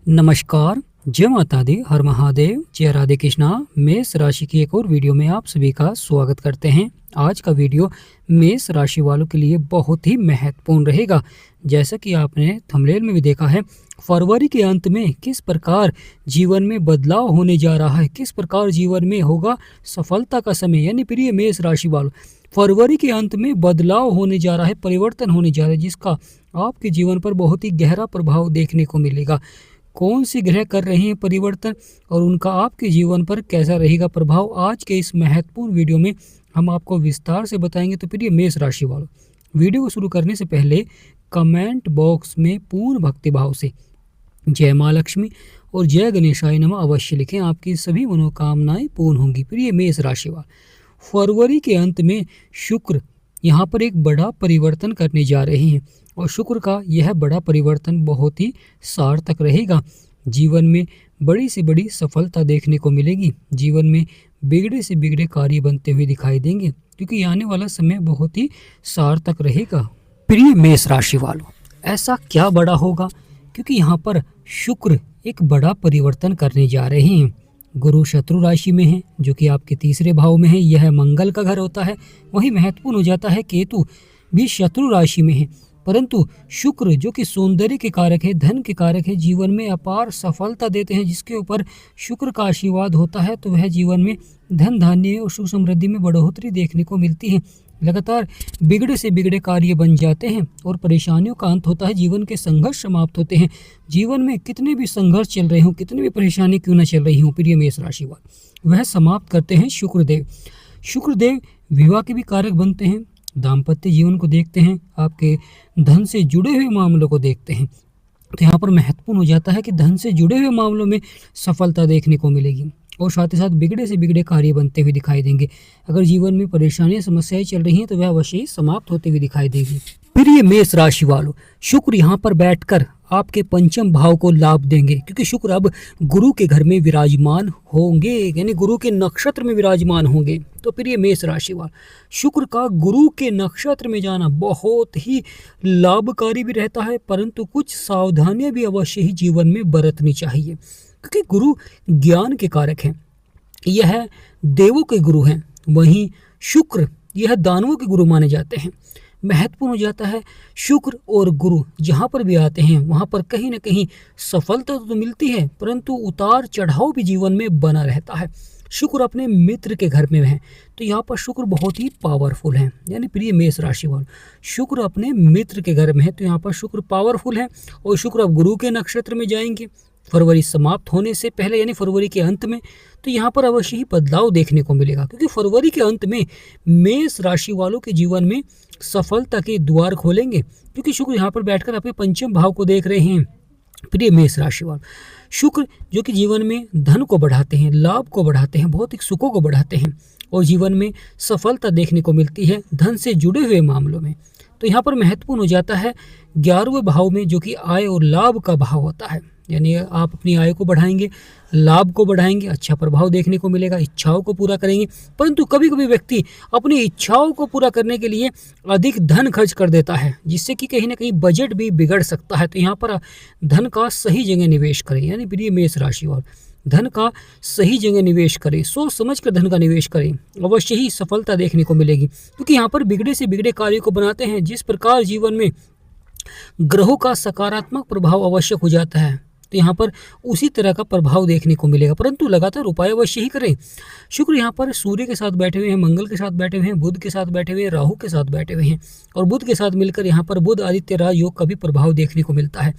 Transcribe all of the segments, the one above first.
नमस्कार, जय माता दी, हर महादेव, जय राधे कृष्णा। मेष राशि की एक और वीडियो में आप सभी का स्वागत करते हैं। आज का वीडियो मेष राशि वालों के लिए बहुत ही महत्वपूर्ण रहेगा। जैसा कि आपने थंबनेल में भी देखा है, फरवरी के अंत में किस प्रकार जीवन में बदलाव होने जा रहा है, किस प्रकार जीवन में होगा सफलता का समय। यानी प्रिय मेष राशि वालों, फरवरी के अंत में बदलाव होने जा रहा है, परिवर्तन होने जा रहा है, जिसका आपके जीवन पर बहुत ही गहरा प्रभाव देखने को मिलेगा। कौन सी ग्रह कर रहे हैं परिवर्तन और उनका आपके जीवन पर कैसा रहेगा प्रभाव, आज के इस महत्वपूर्ण वीडियो में हम आपको विस्तार से बताएंगे। तो प्रिय मेष राशि वालों, वीडियो को शुरू करने से पहले कमेंट बॉक्स में पूर्ण भक्तिभाव से जय माँ लक्ष्मी और जय गणेशाय नमः अवश्य लिखें। आपकी सभी मनोकामनाएं पूर्ण होंगी। प्रिय मेष राशि वालों, फरवरी के अंत में शुक्र यहाँ पर एक बड़ा परिवर्तन करने जा रहे हैं और शुक्र का यह बड़ा परिवर्तन बहुत ही सार्थक रहेगा। जीवन में बड़ी से बड़ी सफलता देखने को मिलेगी। जीवन में बिगड़े से बिगड़े कार्य बनते हुए दिखाई देंगे, क्योंकि आने वाला समय बहुत ही सार्थक रहेगा। प्रिय मेष राशि वालों, ऐसा क्या बड़ा होगा, क्योंकि यहाँ पर शुक्र एक बड़ा परिवर्तन करने जा रहे हैं। गुरु शत्रु राशि में है, जो कि आपके तीसरे भाव में है, यह मंगल का घर होता है। वही महत्वपूर्ण हो जाता है केतु भी शत्रु राशि में है, परंतु शुक्र जो कि सौंदर्य के कारक है, धन के कारक है, जीवन में अपार सफलता देते हैं। जिसके ऊपर शुक्र का आशीर्वाद होता है तो वह जीवन में धन धान्य और सुख समृद्धि में बढ़ोतरी देखने को मिलती है। लगातार बिगड़े से बिगड़े कार्य बन जाते हैं और परेशानियों का अंत होता है। जीवन के संघर्ष समाप्त होते हैं। जीवन में कितने भी संघर्ष चल रहे हों, कितनी भी परेशानी क्यों न चल रही हों, प्रिय मेष राशि वाले, वह समाप्त करते हैं शुक्रदेव। शुक्रदेव विवाह के भी कारक बनते हैं, दाम्पत्य जीवन को देखते हैं, आपके धन से जुड़े हुए मामलों को देखते हैं। तो यहाँ पर महत्वपूर्ण हो जाता है कि धन से जुड़े हुए मामलों में सफलता देखने को मिलेगी और साथ ही साथ बिगड़े से बिगड़े कार्य बनते हुए दिखाई देंगे। अगर जीवन में परेशानियां समस्याएं चल रही हैं तो वह अवश्य ही समाप्त होते हुए दिखाई देगी। प्रिय मेष राशि वालों, शुक्र यहाँ पर बैठकर आपके पंचम भाव को लाभ देंगे, क्योंकि शुक्र अब गुरु के घर में विराजमान होंगे, यानी गुरु के नक्षत्र में विराजमान होंगे। तो प्रिय मेष राशि वालों, शुक्र का गुरु के नक्षत्र में जाना बहुत ही लाभकारी भी रहता है, परंतु कुछ सावधानियां भी अवश्य ही जीवन में बरतनी चाहिए, क्योंकि गुरु ज्ञान के कारक हैं, यह देवों के गुरु हैं। वहीं शुक्र यह दानवों के गुरु माने जाते हैं। महत्वपूर्ण हो जाता है शुक्र और गुरु जहाँ पर भी आते हैं वहाँ पर कहीं ना कहीं सफलता तो मिलती है, परंतु उतार चढ़ाव भी जीवन में बना रहता है। शुक्र अपने मित्र के घर में है, तो यहाँ पर शुक्र बहुत ही पावरफुल है। यानी प्रिय मेष राशि वालों, शुक्र अपने मित्र के घर में है, तो यहाँ पर शुक्र पावरफुल है और शुक्र अब गुरु के नक्षत्र में जाएंगे फरवरी समाप्त होने से पहले, यानी फरवरी के अंत में। तो यहाँ पर अवश्य ही बदलाव देखने को मिलेगा, क्योंकि फरवरी के अंत में मेष राशि वालों के जीवन में सफलता के द्वार खोलेंगे, क्योंकि शुक्र यहाँ पर बैठकर अपने पंचम भाव को देख रहे हैं। प्रिय मेष राशि वालों, शुक्र जो कि जीवन में धन को बढ़ाते हैं, लाभ को बढ़ाते हैं, भौतिक सुखों को बढ़ाते हैं और जीवन में सफलता देखने को मिलती है धन से जुड़े हुए मामलों में। तो यहाँ पर महत्वपूर्ण हो जाता है 11वें भाव में, जो कि आय और लाभ का भाव होता है। यानी आप अपनी आय को बढ़ाएंगे, लाभ को बढ़ाएंगे, अच्छा प्रभाव देखने को मिलेगा, इच्छाओं को पूरा करेंगे। परंतु कभी कभी व्यक्ति अपनी इच्छाओं को पूरा करने के लिए अधिक धन खर्च कर देता है, जिससे कि कहीं ना कहीं बजट भी बिगड़ सकता है। तो यहाँ पर धन का सही जगह निवेश करें। यानी प्रिय मेष राशि और धन का सही जगह निवेश करें, सोच समझ कर धन का निवेश करें, अवश्य ही सफलता देखने को मिलेगी। क्योंकि यहाँ पर बिगड़े से बिगड़े कार्य को बनाते हैं। जिस प्रकार जीवन में ग्रहों का सकारात्मक प्रभाव आवश्यक हो जाता है, तो यहाँ पर उसी तरह का प्रभाव देखने को मिलेगा, परंतु लगातार उपाय अवश्य ही करें। शुक्र यहाँ पर सूर्य के साथ बैठे हुए हैं, मंगल के साथ बैठे हुए हैं, बुध के साथ बैठे हुए हैं, राहु के साथ बैठे हुए हैं और बुध के साथ मिलकर यहाँ पर बुध आदित्य राज योग का भी प्रभाव देखने को मिलता है।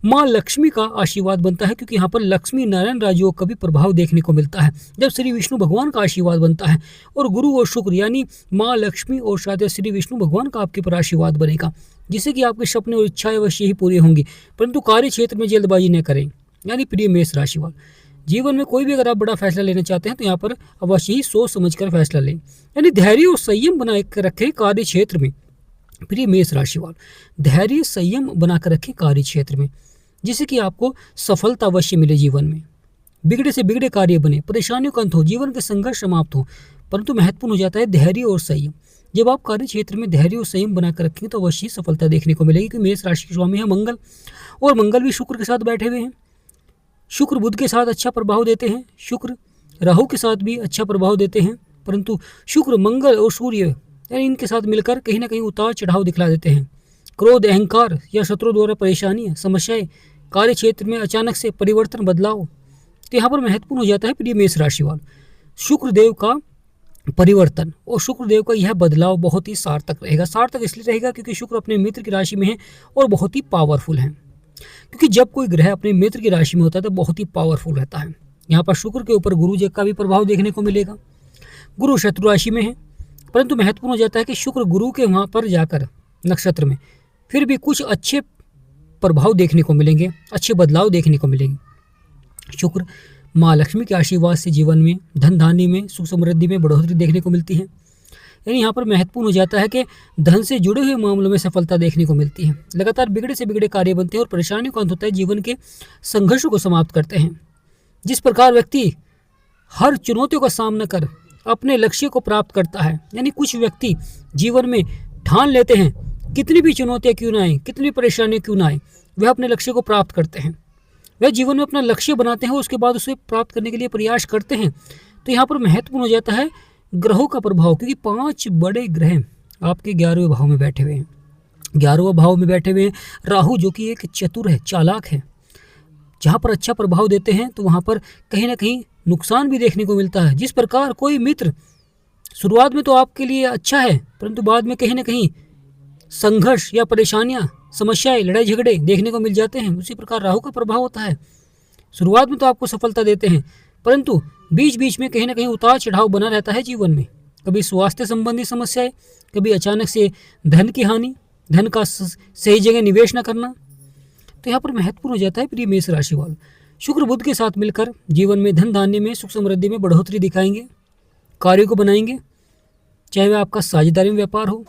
माँ लक्ष्मी का आशीर्वाद बनता है, क्योंकि यहाँ पर लक्ष्मी नारायण राज योग का भी प्रभाव देखने को मिलता है, जब श्री विष्णु भगवान का आशीर्वाद बनता है। और गुरु और शुक्र यानी माँ लक्ष्मी और शायद श्री विष्णु भगवान का आपके पर आशीर्वाद बनेगा, जिससे कि आपके सपने और इच्छाएं अवश्य ही पूरी होंगी। परंतु कार्य क्षेत्र में जल्दबाजी न करें। यानी प्रिय मेष राशि वाले, जीवन में कोई भी अगर आप बड़ा फैसला लेना चाहते हैं तो यहाँ पर अवश्य ही सोच समझकर फैसला लें। यानी धैर्य और संयम बना कर रखें कार्य क्षेत्र में। प्रिय मेष राशि वाले, धैर्य संयम बनाकर रखें कार्य क्षेत्र में, जिससे कि आपको सफलता अवश्य मिले। जीवन में बिगड़े से बिगड़े कार्य बने, परेशानियों का अंत हो, जीवन के संघर्ष समाप्त हो, परंतु महत्वपूर्ण हो जाता है धैर्य और संयम। जब आप कार्य क्षेत्र में धैर्य और संयम बनाकर रखेंगे तो अवश्य सफलता देखने को मिलेगी, कि मेष राशि के स्वामी है मंगल और मंगल भी शुक्र के साथ बैठे हुए हैं। शुक्र बुध के साथ अच्छा प्रभाव देते हैं, शुक्र राहु के साथ भी अच्छा प्रभाव देते हैं, परंतु शुक्र मंगल और सूर्य यानी इनके साथ मिलकर कहीं ना कहीं उतार चढ़ाव दिखला देते हैं। क्रोध, अहंकार या शत्रु द्वारा परेशानियां, समस्याएं, कार्य क्षेत्र में अचानक से परिवर्तन, बदलाव, तो यहाँ पर महत्वपूर्ण हो जाता है प्रिय मेष राशि वालों। शुक्र देव का परिवर्तन और शुक्र देव का यह बदलाव बहुत ही सार्थक रहेगा। सार्थक इसलिए रहेगा क्योंकि शुक्र अपने मित्र की राशि में है और बहुत ही पावरफुल है। क्योंकि जब कोई ग्रह अपने मित्र की राशि में होता है तो बहुत ही पावरफुल रहता है। यहाँ पर शुक्र के ऊपर गुरु जी का भी प्रभाव देखने को मिलेगा। गुरु शत्रु राशि में है, परंतु महत्वपूर्ण हो जाता है कि शुक्र गुरु के वहाँ पर जाकर नक्षत्र में फिर भी कुछ अच्छे प्रभाव देखने को मिलेंगे, अच्छे बदलाव देखने को मिलेंगे। शुक्र माँ लक्ष्मी के आशीर्वाद से जीवन में धन धान्य में सुख समृद्धि में बढ़ोतरी देखने को मिलती है। यानी यहाँ पर महत्वपूर्ण हो जाता है कि धन से जुड़े हुए मामलों में सफलता देखने को मिलती है। लगातार बिगड़े से बिगड़े कार्य बनते हैं और परेशानियों का अंत होता है, जीवन के संघर्षों को समाप्त करते हैं। जिस प्रकार व्यक्ति हर चुनौतियों का सामना कर अपने लक्ष्य को प्राप्त करता है, यानी कुछ व्यक्ति जीवन में ठान लेते हैं कितनी भी चुनौतियाँ क्यों ना आए, कितनी भी परेशानियाँ क्यों ना आए, वह अपने लक्ष्य को प्राप्त करते हैं। वह जीवन में अपना लक्ष्य बनाते हैं, उसके बाद उसे प्राप्त करने के लिए प्रयास करते हैं। तो यहाँ पर महत्वपूर्ण हो जाता है ग्रहों का प्रभाव, क्योंकि 5 बड़े ग्रह आपके 11वें भाव में बैठे हुए हैं। 11वें भाव में बैठे हुए हैं राहु, जो कि एक चतुर है, चालाक है। जहाँ पर अच्छा प्रभाव देते हैं तो वहाँ पर कहीं ना कहीं नुकसान भी देखने को मिलता है। जिस प्रकार कोई मित्र शुरुआत में तो आपके लिए अच्छा है, परंतु बाद में कहीं ना कहीं संघर्ष या परेशानियां, समस्याएं, लड़ाई झगड़े देखने को मिल जाते हैं, उसी प्रकार राहु का प्रभाव होता है। शुरुआत में तो आपको सफलता देते हैं, परंतु बीच बीच में कहीं ना कहीं उतार चढ़ाव बना रहता है जीवन में। कभी स्वास्थ्य संबंधी समस्याएं, कभी अचानक से धन की हानि, धन का सही जगह निवेश न करना। तो यहाँ पर महत्वपूर्ण हो जाता है प्रिय मेष राशि वालों। शुक्र बुध के साथ मिलकर जीवन में धन धान्य में सुख समृद्धि में बढ़ोतरी दिखाएंगे, कार्यों को बनाएंगे, चाहे वह आपका साझेदारी में व्यापार हो,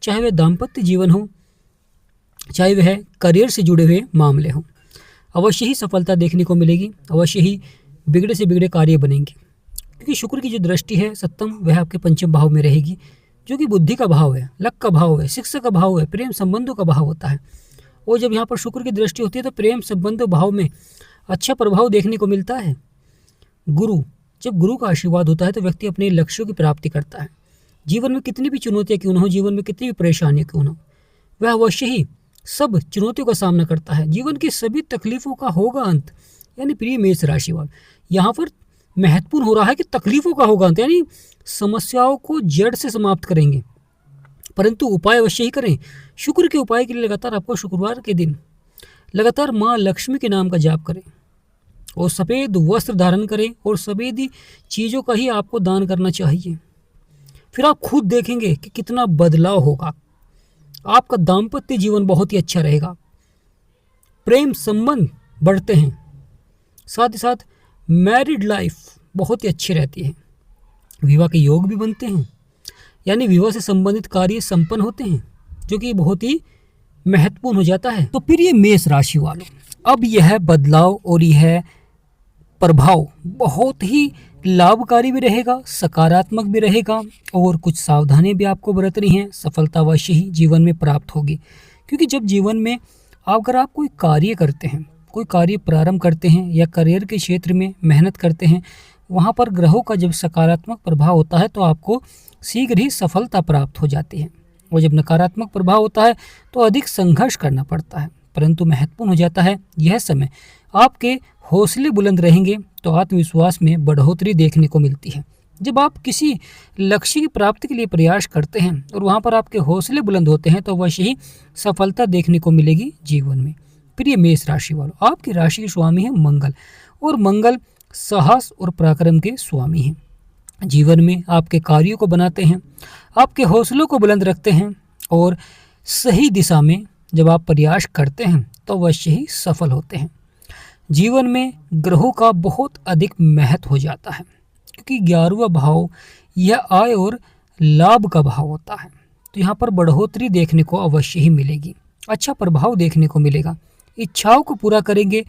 चाहे वह दाम्पत्य जीवन हो, चाहे वह करियर से जुड़े हुए मामले हों। अवश्य ही सफलता देखने को मिलेगी, अवश्य ही बिगड़े से बिगड़े कार्य बनेंगे। क्योंकि शुक्र की जो दृष्टि है सप्तम, वह आपके पंचम भाव में रहेगी, जो कि बुद्धि का भाव है, लक का भाव है, शिक्षा का भाव है, प्रेम संबंधों का भाव होता है। और जब यहाँ पर शुक्र की दृष्टि होती है तो प्रेम संबंध भाव में अच्छा प्रभाव देखने को मिलता है। गुरु, जब गुरु का आशीर्वाद होता है तो व्यक्ति अपने लक्ष्यों की प्राप्ति करता है। जीवन में कितनी भी चुनौतियाँ क्यों न हो, जीवन में कितनी भी परेशानियाँ क्यों न हो, वह अवश्य ही सब चुनौतियों का सामना करता है। जीवन की सभी तकलीफों का होगा अंत। यानी प्रिय मेष राशि वाले, यहाँ पर महत्वपूर्ण हो रहा है कि तकलीफों का होगा अंत, यानी समस्याओं को जड़ से समाप्त करेंगे, परंतु उपाय अवश्य ही करें। शुक्र के उपाय के लिए लगातार आपको शुक्रवार के दिन लगातार माँ लक्ष्मी के नाम का जाप करें और सफ़ेद वस्त्र धारण करें और सफ़ेद चीज़ों का ही आपको दान करना चाहिए। फिर आप खुद देखेंगे कि कितना बदलाव होगा। आपका दाम्पत्य जीवन बहुत ही अच्छा रहेगा, प्रेम संबंध बढ़ते हैं, साथ ही साथ मैरिड लाइफ बहुत ही अच्छी रहती है, विवाह के योग भी बनते हैं, यानी विवाह से संबंधित कार्य संपन्न होते हैं, जो कि बहुत ही महत्वपूर्ण हो जाता है। तो फिर ये मेष राशि वालों, अब यह बदलाव और यह प्रभाव बहुत ही लाभकारी भी रहेगा, सकारात्मक भी रहेगा, और कुछ सावधानियां भी आपको बरतनी हैं। सफलता अवश्य ही जीवन में प्राप्त होगी, क्योंकि जब जीवन में अगर आप कोई कार्य करते हैं, कोई कार्य प्रारंभ करते हैं या करियर के क्षेत्र में मेहनत करते हैं, वहाँ पर ग्रहों का जब सकारात्मक प्रभाव होता है तो आपको शीघ्र ही सफलता प्राप्त हो जाती है, और जब नकारात्मक प्रभाव होता है तो अधिक संघर्ष करना पड़ता है। परंतु महत्वपूर्ण हो जाता है यह समय आपके हौसले बुलंद रहेंगे तो आत्मविश्वास में बढ़ोतरी देखने को मिलती है। जब आप किसी लक्ष्य की प्राप्ति के लिए प्रयास करते हैं और वहाँ पर आपके हौसले बुलंद होते हैं तो अवश्य ही सफलता देखने को मिलेगी जीवन में। प्रिय मेष राशि वालों, आपकी राशि के स्वामी है मंगल, और मंगल साहस और पराक्रम के स्वामी हैं। जीवन में आपके कार्यों को बनाते हैं, आपके हौसलों को बुलंद रखते हैं, और सही दिशा में जब आप प्रयास करते हैं तो अवश्य ही सफल होते हैं। जीवन में ग्रहों का बहुत अधिक महत्व हो जाता है, क्योंकि 11वां भाव यह आय और लाभ का भाव होता है। तो यहाँ पर बढ़ोतरी देखने को अवश्य ही मिलेगी, अच्छा प्रभाव देखने को मिलेगा, इच्छाओं को पूरा करेंगे,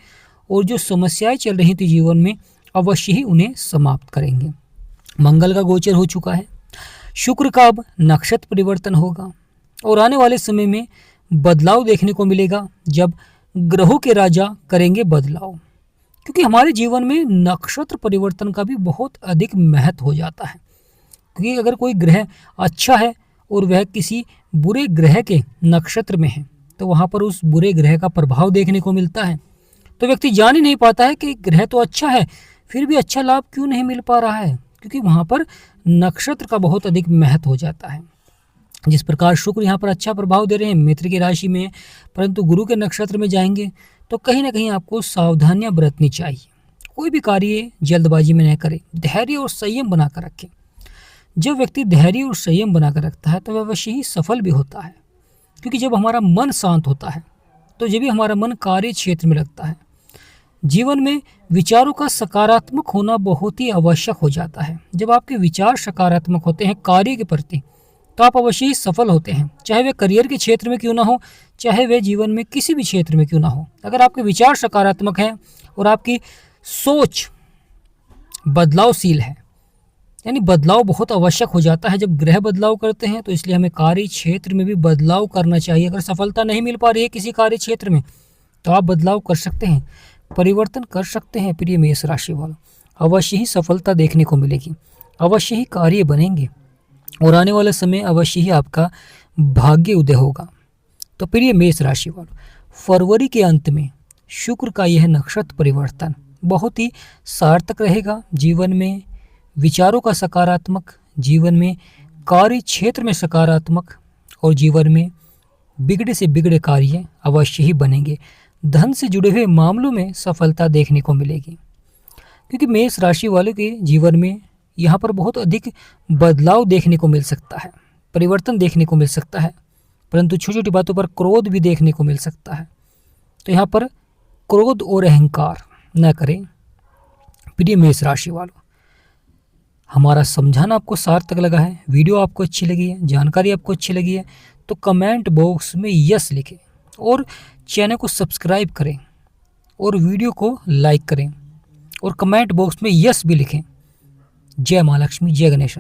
और जो समस्याएं चल रही थी जीवन में अवश्य ही उन्हें समाप्त करेंगे। मंगल का गोचर हो चुका है, शुक्र का अब नक्षत्र परिवर्तन होगा, और आने वाले समय में बदलाव देखने को मिलेगा जब ग्रहों के राजा करेंगे बदलाव। क्योंकि हमारे जीवन में नक्षत्र परिवर्तन का भी बहुत अधिक महत्व हो जाता है। क्योंकि अगर कोई ग्रह अच्छा है और वह किसी बुरे ग्रह के नक्षत्र में है तो वहाँ पर उस बुरे ग्रह का प्रभाव देखने को मिलता है। तो व्यक्ति जान ही नहीं पाता है कि ग्रह तो अच्छा है फिर भी अच्छा लाभ क्यों नहीं मिल पा रहा है, क्योंकि वहाँ पर नक्षत्र का बहुत अधिक महत्व हो जाता है। जिस प्रकार शुक्र यहाँ पर अच्छा प्रभाव दे रहे हैं, मित्र की राशि में, परंतु गुरु के नक्षत्र में जाएंगे तो कहीं ना कहीं आपको सावधानियां बरतनी चाहिए। कोई भी कार्य जल्दबाजी में न करें, धैर्य और संयम बनाकर रखें। जब व्यक्ति धैर्य और संयम बनाकर रखता है तो वह अवश्य ही सफल भी होता है, क्योंकि जब हमारा मन शांत होता है तो जब भी हमारा मन कार्य क्षेत्र में लगता है। जीवन में विचारों का सकारात्मक होना बहुत ही आवश्यक हो जाता है। जब आपके विचार सकारात्मक होते हैं कार्य के प्रति तो आप अवश्य ही सफल होते हैं, चाहे वे करियर के क्षेत्र में क्यों ना हो, चाहे वे जीवन में किसी भी क्षेत्र में क्यों ना हो। अगर आपके विचार सकारात्मक हैं और आपकी सोच बदलावशील है, यानी बदलाव बहुत आवश्यक हो जाता है जब ग्रह बदलाव करते हैं, तो इसलिए हमें कार्य क्षेत्र में भी बदलाव करना चाहिए। अगर सफलता नहीं मिल पा रही है किसी कार्य क्षेत्र में तो आप बदलाव कर सकते हैं, परिवर्तन कर सकते हैं। प्रिय मेष राशि वालों, अवश्य ही सफलता देखने को मिलेगी, अवश्य ही कार्य बनेंगे और आने वाले समय अवश्य ही आपका भाग्य उदय होगा। तो प्रिय मेष राशि वालों, फरवरी के अंत में शुक्र का यह नक्षत्र परिवर्तन बहुत ही सार्थक रहेगा। जीवन में विचारों का सकारात्मक, जीवन में कार्य क्षेत्र में सकारात्मक और जीवन में बिगड़े से बिगड़े कार्य अवश्य ही बनेंगे। धन से जुड़े हुए मामलों में सफलता देखने को मिलेगी, क्योंकि मेष राशि वालों के जीवन में यहाँ पर बहुत अधिक बदलाव देखने को मिल सकता है, परिवर्तन देखने को मिल सकता है, परंतु छोटी छोटी बातों पर क्रोध भी देखने को मिल सकता है। तो यहाँ पर क्रोध और अहंकार न करें। प्रिय मेष राशि वालों, हमारा समझाना आपको सार्थक लगा है, वीडियो आपको अच्छी लगी है, जानकारी आपको अच्छी लगी है तो कमेंट बॉक्स में यस लिखें और चैनल को सब्सक्राइब करें और वीडियो को लाइक करें और कमेंट बॉक्स में यस भी लिखें। जय माँ लक्ष्मी, जय गणेश।